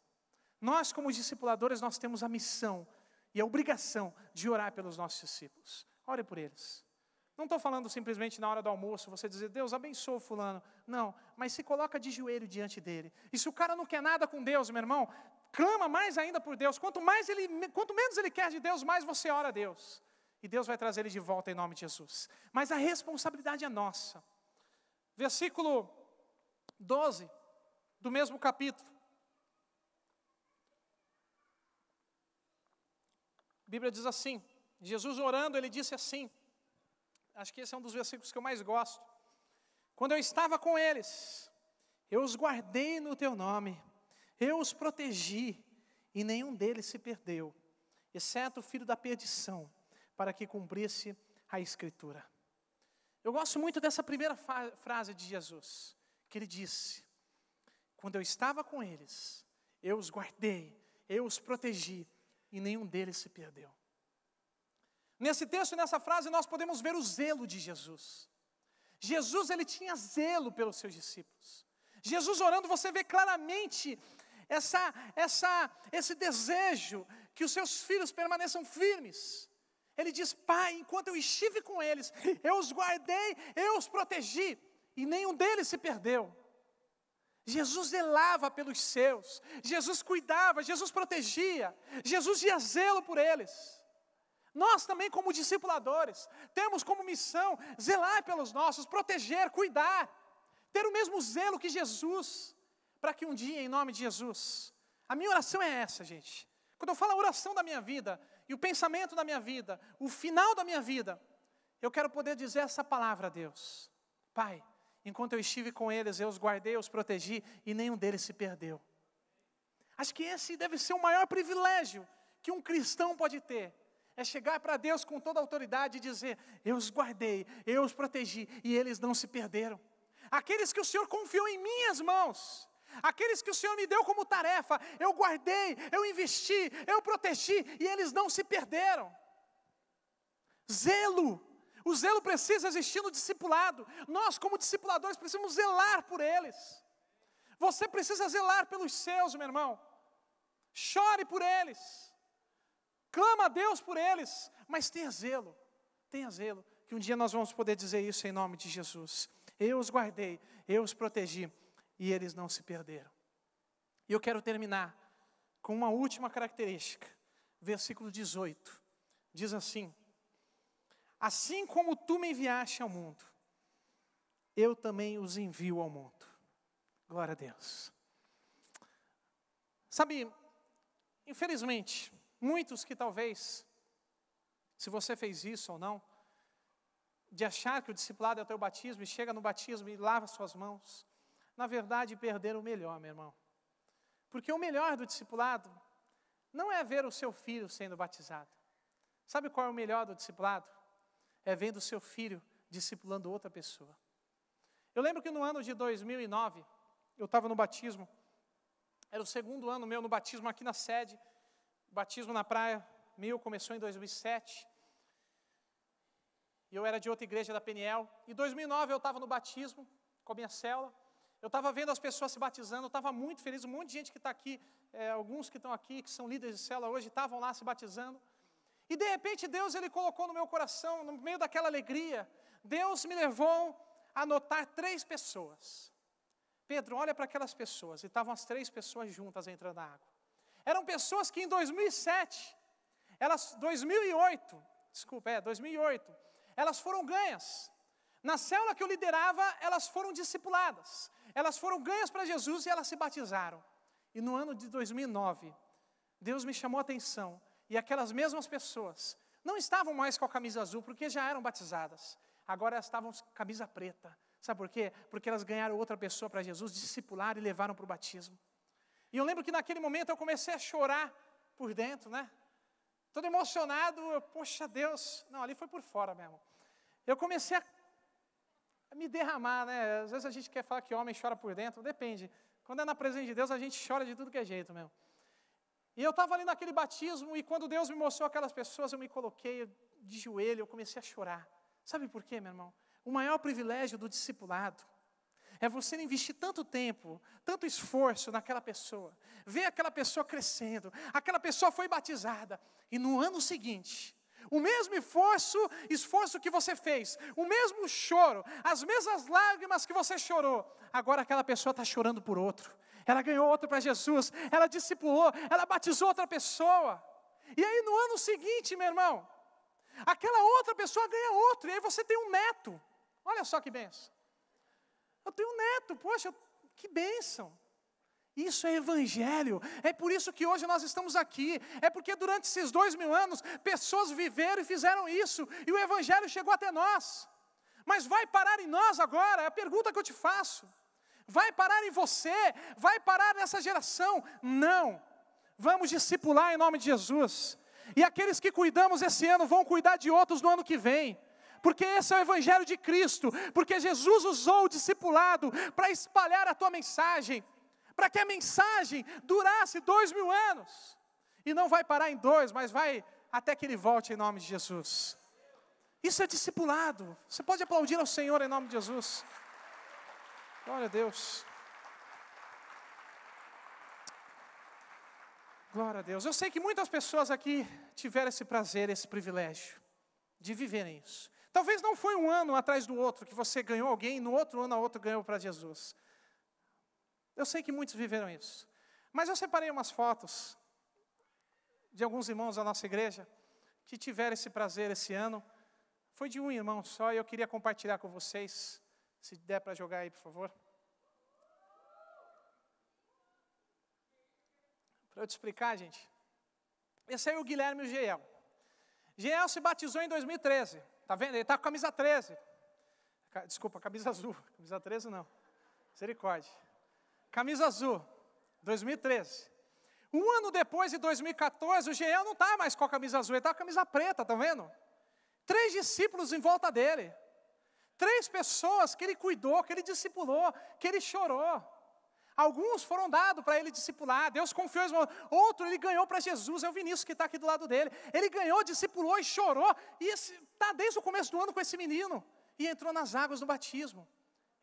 Nós, como discipuladores, nós temos a missão e a obrigação de orar pelos nossos discípulos. Ore por eles. Não estou falando simplesmente na hora do almoço, você dizer: Deus, abençoa o fulano. Não, mas se coloca de joelho diante dele. E se o cara não quer nada com Deus, meu irmão, clama mais ainda por Deus. Quanto menos ele quer de Deus, mais você ora a Deus. E Deus vai trazer ele de volta em nome de Jesus. Mas a responsabilidade é nossa. Versículo 12, do mesmo capítulo. A Bíblia diz assim, Jesus orando, ele disse assim, acho que esse é um dos versículos que eu mais gosto. Quando eu estava com eles, eu os guardei no teu nome, eu os protegi, e nenhum deles se perdeu, exceto o filho da perdição, para que cumprisse a Escritura. Eu gosto muito dessa primeira frase de Jesus, que ele disse: quando eu estava com eles, eu os guardei, eu os protegi, e nenhum deles se perdeu. Nesse texto e nessa frase nós podemos ver o zelo de Jesus. Jesus, ele tinha zelo pelos seus discípulos. Jesus orando, você vê claramente esse desejo que os seus filhos permaneçam firmes. Ele diz: Pai, enquanto eu estive com eles, eu os guardei, eu os protegi, e nenhum deles se perdeu. Jesus zelava pelos seus, Jesus cuidava, Jesus protegia, Jesus tinha zelo por eles. Nós também, como discipuladores, temos como missão zelar pelos nossos, proteger, cuidar, ter o mesmo zelo que Jesus, para que um dia, em nome de Jesus, a minha oração é essa, gente. Quando eu falo a oração da minha vida, e o pensamento da minha vida, o final da minha vida, eu quero poder dizer essa palavra a Deus: Pai, enquanto eu estive com eles, eu os guardei, eu os protegi, e nenhum deles se perdeu. Acho que esse deve ser o maior privilégio que um cristão pode ter. É chegar para Deus com toda a autoridade e dizer: eu os guardei, eu os protegi, e eles não se perderam. Aqueles que o Senhor confiou em minhas mãos, aqueles que o Senhor me deu como tarefa, eu guardei, eu investi, eu protegi, e eles não se perderam. Zelo. O zelo precisa existir no discipulado. Nós, como discipuladores, precisamos zelar por eles. Você precisa zelar pelos seus, meu irmão. Chore por eles. Clama a Deus por eles. Mas tenha zelo, que um dia nós vamos poder dizer isso em nome de Jesus. Eu os guardei, eu os protegi, e eles não se perderam. E eu quero terminar com uma última característica. Versículo 18. Diz assim: assim como tu me enviaste ao mundo, eu também os envio ao mundo. Glória a Deus. Sabe, infelizmente, muitos que talvez, se você fez isso ou não, de achar que o discipulado é o teu batismo, e chega no batismo e lava suas mãos, na verdade perderam o melhor, meu irmão. Porque o melhor do discipulado não é ver o seu filho sendo batizado. Sabe qual é o melhor do discipulado? É vendo o seu filho discipulando outra pessoa. Eu lembro que no ano de 2009, eu estava no batismo, era o segundo ano meu no batismo aqui na sede, batismo na praia, meu começou em 2007, e eu era de outra igreja da Peniel. Em 2009 eu estava no batismo, com a minha célula, eu estava vendo as pessoas se batizando, eu estava muito feliz, um monte de gente que está aqui, alguns que estão aqui, que são líderes de célula hoje, estavam lá se batizando. E de repente Deus, ele colocou no meu coração, no meio daquela alegria, Deus me levou a notar 3 pessoas. Pedro, olha para aquelas pessoas, e estavam as 3 pessoas juntas entrando na água. Eram pessoas que em 2008, elas foram ganhas. Na célula que eu liderava, elas foram discipuladas. Elas foram ganhas para Jesus e elas se batizaram. E no ano de 2009, Deus me chamou a atenção. E aquelas mesmas pessoas não estavam mais com a camisa azul, porque já eram batizadas. Agora elas estavam com camisa preta. Sabe por quê? Porque elas ganharam outra pessoa para Jesus, discipularam e levaram para o batismo. E eu lembro que naquele momento eu comecei a chorar por dentro, né? Todo emocionado, poxa Deus. Não, ali foi por fora mesmo. Eu comecei me derramar, né? Às vezes a gente quer falar que homem chora por dentro, depende. Quando é na presença de Deus, a gente chora de tudo que é jeito mesmo. E eu estava ali naquele batismo, e quando Deus me mostrou aquelas pessoas, eu me coloquei de joelho, eu comecei a chorar. Sabe por quê, meu irmão? O maior privilégio do discipulado é você investir tanto tempo, tanto esforço naquela pessoa, ver aquela pessoa crescendo, aquela pessoa foi batizada, e no ano seguinte, o mesmo esforço que você fez, o mesmo choro, as mesmas lágrimas que você chorou, agora aquela pessoa está chorando por outro, ela ganhou outro para Jesus, ela discipulou, ela batizou outra pessoa, e aí no ano seguinte, meu irmão, aquela outra pessoa ganha outro, e aí você tem um neto, olha só que bênção. Eu tenho um neto, poxa, que bênção. Isso é evangelho, é por isso que hoje nós estamos aqui, é porque durante esses 2000 anos, pessoas viveram e fizeram isso, e o evangelho chegou até nós. Mas vai parar em nós agora? É a pergunta que eu te faço. Vai parar em você? Vai parar nessa geração? Não. Vamos discipular em nome de Jesus. E aqueles que cuidamos esse ano vão cuidar de outros no ano que vem. Porque esse é o evangelho de Cristo, porque Jesus usou o discipulado para espalhar a tua mensagem, para que a mensagem durasse 2000 anos, e não vai parar em 2, mas vai até que Ele volte em nome de Jesus. Isso é discipulado, você pode aplaudir ao Senhor em nome de Jesus, glória a Deus, glória a Deus. Eu sei que muitas pessoas aqui tiveram esse prazer, esse privilégio, de viverem isso. Talvez não foi um ano atrás do outro que você ganhou alguém, no outro ano a outro ganhou para Jesus. Eu sei que muitos viveram isso. Mas eu separei umas fotos de alguns irmãos da nossa igreja que tiveram esse prazer esse ano. Foi de um irmão só e eu queria compartilhar com vocês. Se der para jogar aí, por favor. Para eu te explicar, gente. Esse aí é o Guilherme e o Geel. Geel se batizou em 2013. Está vendo? Ele está com camisa 13. Desculpa, camisa azul. Camisa 13 não. Misericórdia. Camisa azul, 2013. Um ano depois, em 2014, o Geel não está mais com a camisa azul, ele está com a camisa preta, está vendo? 3 discípulos em volta dele. 3 pessoas que ele cuidou, que ele discipulou, que ele chorou. Alguns foram dados para ele discipular, Deus confiou, outro ele ganhou para Jesus, é o Vinícius que está aqui do lado dele. Ele ganhou, discipulou e chorou, e está desde o começo do ano com esse menino, e entrou nas águas do batismo.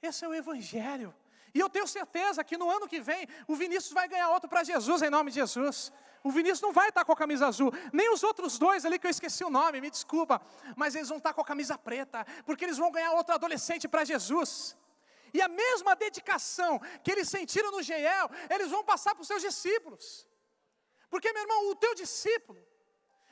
Esse é o evangelho. E eu tenho certeza que no ano que vem, o Vinícius vai ganhar outro para Jesus, em nome de Jesus. O Vinícius não vai estar com a camisa azul, nem os outros 2 ali que eu esqueci o nome, me desculpa, mas eles vão estar com a camisa preta, porque eles vão ganhar outro adolescente para Jesus. E a mesma dedicação que eles sentiram no Geel, eles vão passar para os seus discípulos. Porque, meu irmão, o teu discípulo,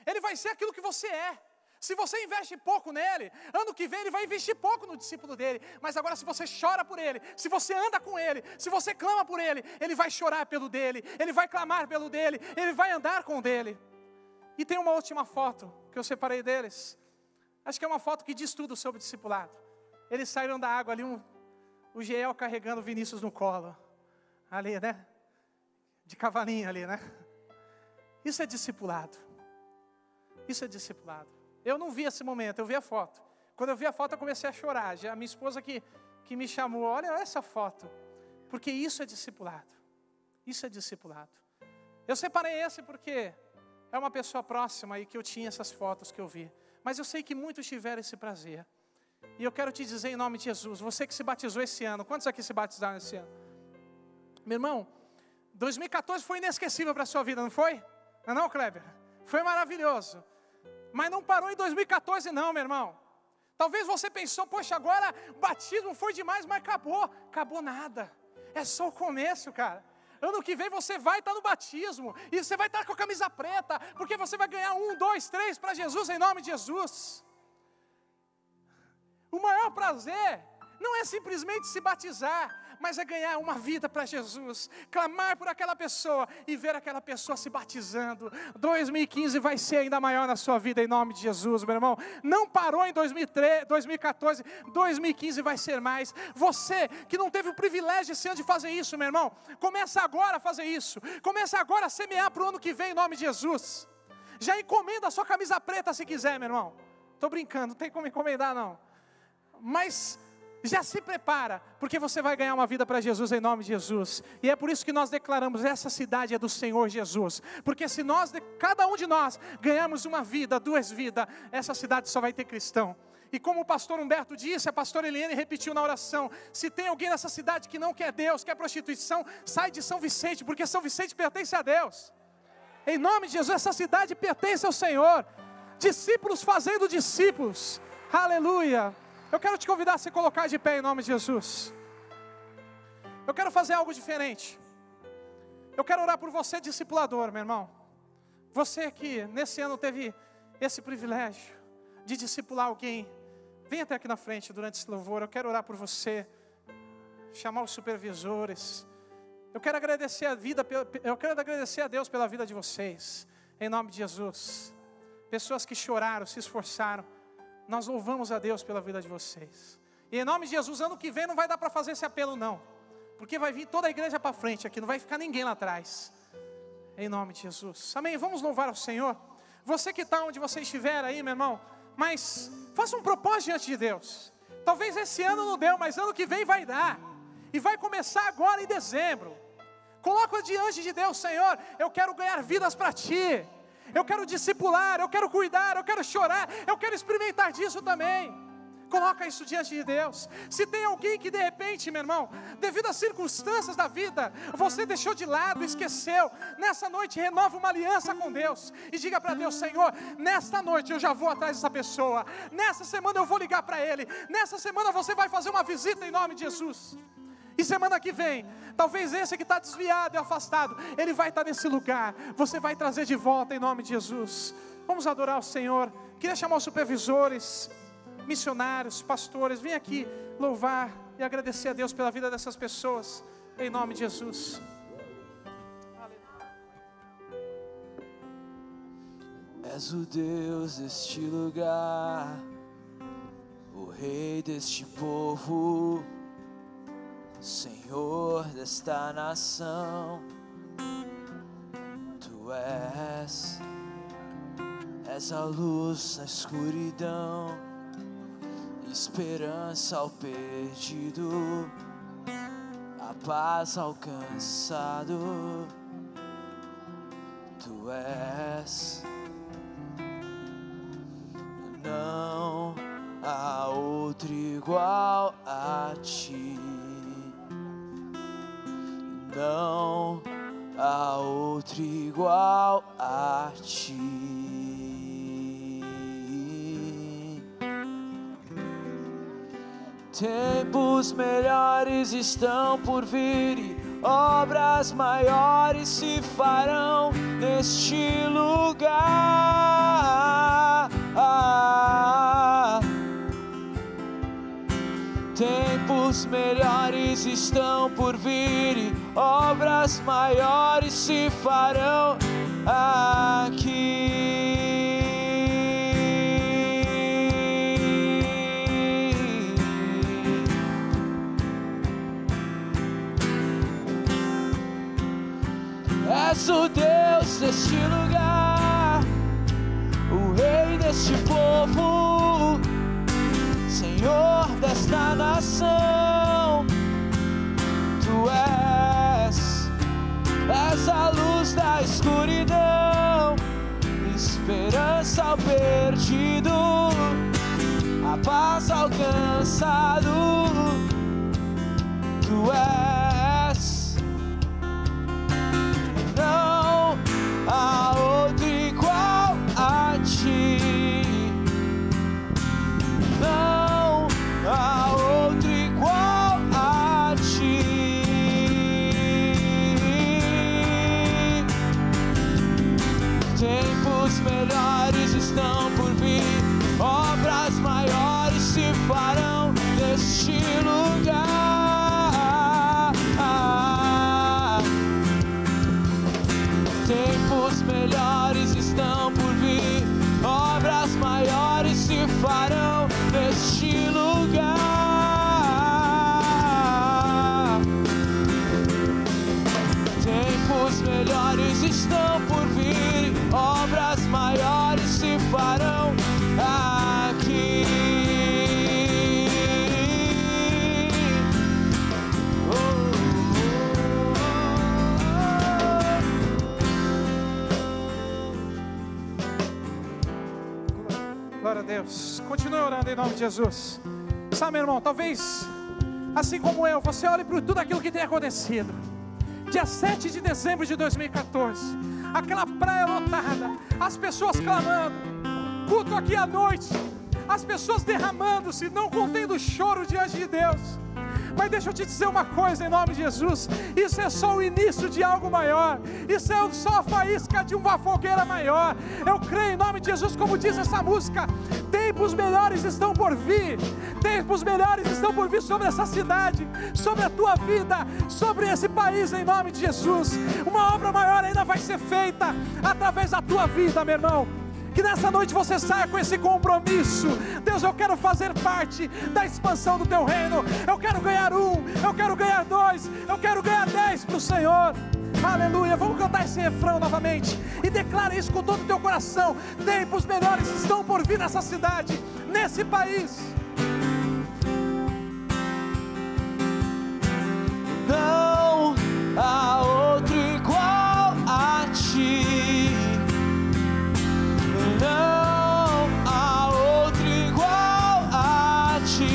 ele vai ser aquilo que você é. Se você investe pouco nele, ano que vem ele vai investir pouco no discípulo dele. Mas agora se você chora por ele, se você anda com ele, se você clama por ele, ele vai chorar pelo dele, ele vai clamar pelo dele, ele vai andar com o dele. E tem uma última foto que eu separei deles. Acho que é uma foto que diz tudo sobre o discipulado. Eles saíram da água ali, o Geel carregando o Vinícius no colo. Ali, né? De cavalinho ali, né? Isso é discipulado. Isso é discipulado. Eu não vi esse momento, eu vi a foto. Quando eu vi a foto, eu comecei a chorar. Já a minha esposa que me chamou, olha essa foto. Porque isso é discipulado. Isso é discipulado. Eu separei esse porque é uma pessoa próxima e que eu tinha essas fotos que eu vi. Mas eu sei que muitos tiveram esse prazer. E eu quero te dizer em nome de Jesus, você que se batizou esse ano, quantos aqui se batizaram esse ano? Meu irmão, 2014 foi inesquecível para a sua vida, não foi? Não é não, Kleber? Foi maravilhoso. Mas não parou em 2014 não, meu irmão. Talvez você pensou, poxa, agora o batismo foi demais, mas acabou. Acabou nada. É só o começo, cara. Ano que vem você vai estar no batismo. E você vai estar com a camisa preta. Porque você vai ganhar 1, 2, 3 para Jesus, em nome de Jesus. O maior prazer não é simplesmente se batizar, mas é ganhar uma vida para Jesus, clamar por aquela pessoa e ver aquela pessoa se batizando. 2015 vai ser ainda maior na sua vida, em nome de Jesus, meu irmão. Não parou em 2014, 2015 vai ser mais. Você que não teve o privilégio esse ano de fazer isso, meu irmão, começa agora a fazer isso. Começa agora a semear para o ano que vem, em nome de Jesus. Já encomenda a sua camisa preta se quiser, meu irmão. Estou brincando, não tem como encomendar não. Mas Já se prepara, porque você vai ganhar uma vida para Jesus em nome de Jesus. E é por isso que nós declaramos, essa cidade é do Senhor Jesus. Porque se cada um de nós ganharmos uma vida, 2 vidas, essa cidade só vai ter cristão. E como o pastor Humberto disse, a pastora Eliane repetiu na oração, se tem alguém nessa cidade que não quer Deus, quer prostituição, sai de São Vicente, porque São Vicente pertence a Deus. Em nome de Jesus, essa cidade pertence ao Senhor. Discípulos fazendo discípulos. Aleluia. Eu quero te convidar a se colocar de pé em nome de Jesus. Eu quero fazer algo diferente. Eu quero orar por você, discipulador, meu irmão. Você que nesse ano teve esse privilégio de discipular alguém, vem até aqui na frente durante esse louvor. Eu quero orar por você, chamar os supervisores. Eu quero agradecer a Deus pela vida de vocês, em nome de Jesus. Pessoas que choraram, se esforçaram. Nós louvamos a Deus pela vida de vocês. E em nome de Jesus, ano que vem não vai dar para fazer esse apelo não. Porque vai vir toda a igreja para frente aqui, não vai ficar ninguém lá atrás. Em nome de Jesus. Amém, vamos louvar ao Senhor. Você que está onde você estiver aí, meu irmão, mas faça um propósito diante de Deus. Talvez esse ano não deu, mas ano que vem vai dar. E vai começar agora em dezembro. Coloca diante de Deus, Senhor, eu quero ganhar vidas para Ti. Eu quero discipular, eu quero cuidar, eu quero chorar, eu quero experimentar disso também. Coloca isso diante de Deus. Se tem alguém que de repente, meu irmão, devido às circunstâncias da vida, você deixou de lado, esqueceu, nessa noite renova uma aliança com Deus. E diga para Deus, Senhor, nesta noite eu já vou atrás dessa pessoa. Nessa semana eu vou ligar para ele. Nessa semana você vai fazer uma visita em nome de Jesus. E semana que vem, talvez esse que está desviado e afastado, ele vai estar nesse lugar. Você vai trazer de volta em nome de Jesus. Vamos adorar o Senhor. Queria chamar os supervisores, missionários, pastores. Vem aqui louvar e agradecer a Deus pela vida dessas pessoas, em nome de Jesus. És o Deus deste lugar, o Rei deste povo, Senhor desta nação. Tu és a luz na escuridão, esperança ao perdido, a paz alcançado. Tu és, não há outro igual a Ti. Não há outro igual a Ti. Tempos melhores estão por vir e obras maiores se farão neste lugar. Tempos melhores estão por vir e obras maiores se farão aqui. És o Deus deste lugar, o Rei deste povo, Senhor desta nação. Tu és a luz da escuridão, esperança ao perdido, a paz alcançado. Tu és, não há outro igual a Ti. Não há outro igual a Ti. Tempos melhores estão por vir, obras maiores se farão neste lugar. Tempos melhores estão por vir, obras maiores se farão neste lugar. Tempos melhores estão por vir, obras maiores se farão aqui. Glória a Deus. Continue orando em nome de Jesus. Sabe, meu irmão, talvez, assim como eu, você olhe para tudo aquilo que tem acontecido. Dia 7 de dezembro de 2014, aquela praia lotada, as pessoas clamando, culto aqui à noite, as pessoas derramando-se, não contendo choro diante de Deus. Mas deixa eu te dizer uma coisa em nome de Jesus, isso é só o início de algo maior, isso é só a faísca de uma fogueira maior. Eu creio em nome de Jesus, como diz essa música, tempos melhores estão por vir, tempos melhores estão por vir sobre essa cidade, sobre a tua vida, sobre esse país em nome de Jesus. Uma obra maior ainda vai ser feita através da tua vida, meu irmão. Que nessa noite você saia com esse compromisso. Deus, eu quero fazer parte da expansão do teu reino. Eu quero ganhar 1, eu quero ganhar 2, eu quero ganhar 10 para o Senhor. Aleluia, vamos cantar esse refrão novamente. E declara isso com todo o teu coração. Tempos melhores estão por vir nessa cidade, nesse país. Não há outro igual a ti. Não há outro igual a ti.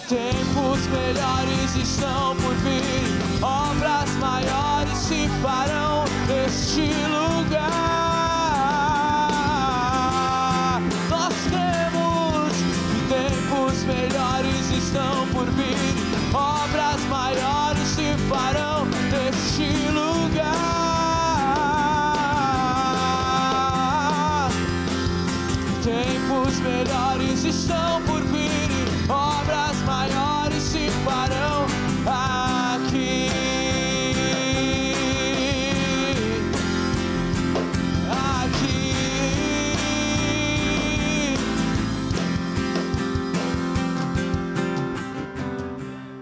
Tempos melhores estão por vir, obras maiores se farão neste lugar. Nós cremos que tempos melhores estão por vir, obras maiores se farão neste lugar. Tempos melhores estão por vir, obras maiores se farão aqui. Aqui.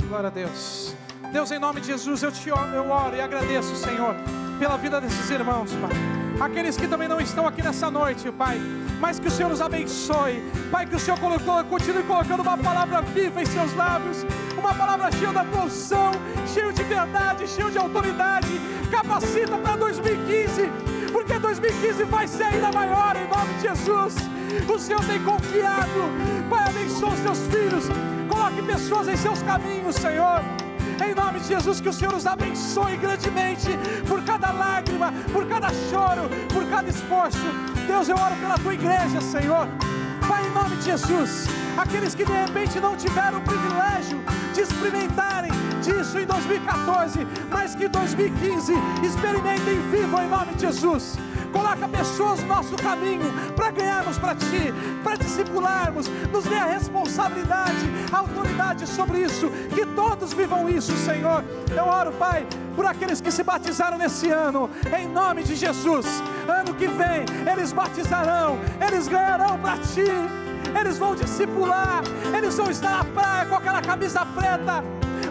Glória a Deus. Deus, em nome de Jesus, eu oro e agradeço, Senhor, pela vida desses irmãos, Pai. Aqueles que também não estão aqui nessa noite, Pai, mas que o Senhor os abençoe, Pai, que o Senhor continue colocando uma palavra viva em seus lábios, uma palavra cheia da tua unção, cheia de verdade, cheia de autoridade. Capacita para 2015, porque 2015 vai ser ainda maior, em nome de Jesus. O Senhor tem confiado, Pai, abençoa os teus filhos, coloque pessoas em seus caminhos, Senhor. Em nome de Jesus, que o Senhor os abençoe grandemente, por cada lágrima, por cada choro, por cada esforço. Deus, eu oro pela tua igreja, Senhor. Pai, em nome de Jesus, aqueles que de repente não tiveram o privilégio de experimentarem disso em 2014, mas que em 2015 experimentem vivo em nome de Jesus. Coloca pessoas no nosso caminho para ganharmos para Ti, para discipularmos, nos dê a responsabilidade, a autoridade sobre isso, que todos vivam isso, Senhor. Eu oro, Pai, por aqueles que se batizaram nesse ano, em nome de Jesus. Ano que vem, eles batizarão, eles ganharão para Ti, eles vão discipular, eles vão estar na praia com aquela camisa preta,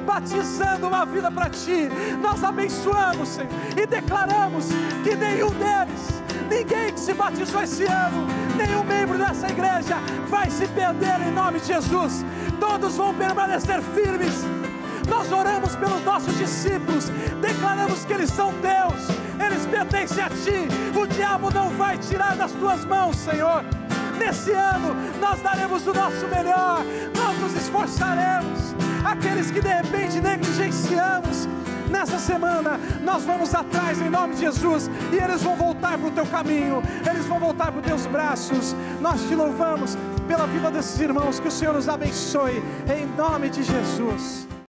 batizando uma vida para Ti. Nós abençoamos, Senhor, e declaramos que nenhum deles, ninguém que se batizou esse ano, nenhum membro dessa igreja vai se perder em nome de Jesus. Todos vão permanecer firmes. Nós oramos pelos nossos discípulos, declaramos que eles são Deus, eles pertencem a Ti. O diabo não vai tirar das Tuas mãos, Senhor. Nesse ano nós daremos o nosso melhor, nós nos esforçaremos. Aqueles que de repente negligenciamos, nessa semana nós vamos atrás em nome de Jesus, e eles vão voltar para o Teu caminho, eles vão voltar para os Teus braços. Nós Te louvamos pela vida desses irmãos, que o Senhor os abençoe em nome de Jesus.